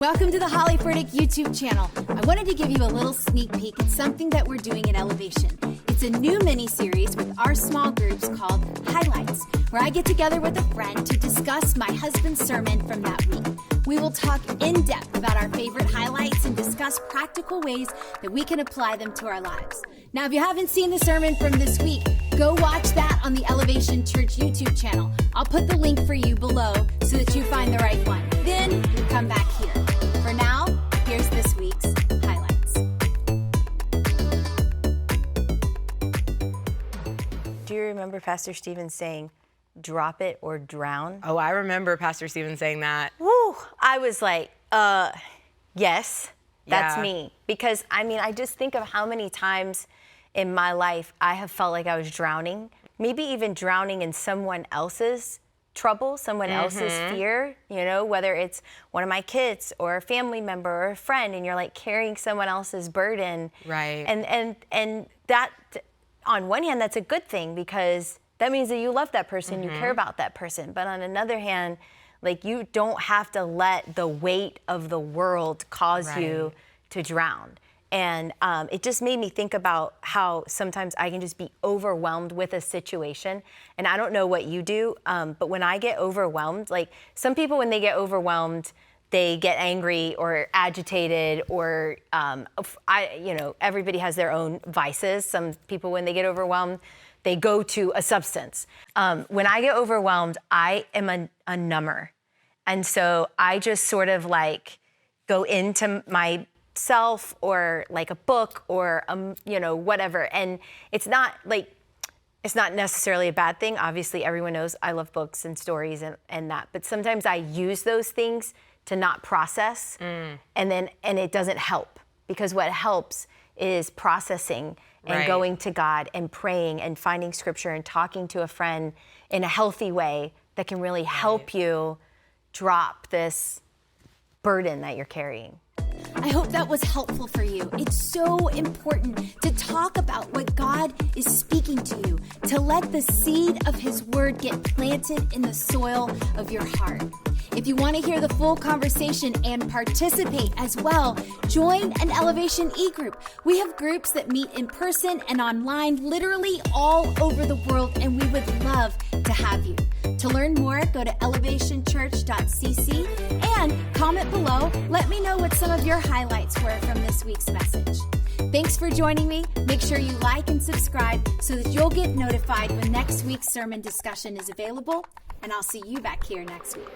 Welcome to the Holly Furtick YouTube channel. I wanted to give you a little sneak peek at something that we're doing at Elevation. It's a new mini-series with our small groups called Highlights, where I get together with a friend to discuss my husband's sermon from that week. We will talk in depth about our favorite highlights and discuss practical ways that we can apply them to our lives. Now, if you haven't seen the sermon from this week, go watch that on the Elevation Church YouTube channel. I'll put the link for you below so that you find the right one. Then you come back here. For now, here's this week's highlights. Do you remember Pastor Steven saying, drop it or drown? Oh, I remember Pastor Steven saying that. Woo! I was like, yes, that's Yeah. me. Because, I just think of how many times in my life I have felt like I was drowning, maybe even drowning in someone else's trouble, someone else's fear, whether it's one of my kids or a family member or a friend, and you're like carrying someone else's burden. Right. And that, on one hand, that's a good thing because that means that you love that person, you care about that person. But on another hand, like, you don't have to let the weight of the world cause you to drown. And it just made me think about how sometimes I can just be overwhelmed with a situation. And I don't know what you do, but when I get overwhelmed, like some people, when they get overwhelmed, they get angry or agitated or, everybody has their own vices. Some people, when they get overwhelmed, they go to a substance. When I get overwhelmed, I am a number. And so I just sort of like go into myself or like a book or, whatever. And it's not necessarily a bad thing. Obviously, everyone knows I love books and stories and that. But sometimes I use those things to not process and it doesn't help, because what helps is processing and going to God and praying and finding scripture and talking to a friend in a healthy way that can really help you drop this burden that you're carrying. I hope that was helpful for you. It's so important to talk about what God is speaking to you, to let the seed of His Word get planted in the soil of your heart. If you want to hear the full conversation and participate as well, join an Elevation e-group. We have groups that meet in person and online, literally all over the world, and we would love to have you. To learn more, go to elevationchurch.cc and comment below. Let me know what some of your highlights were from this week's message. Thanks for joining me. Make sure you like and subscribe so that you'll get notified when next week's sermon discussion is available, and I'll see you back here next week.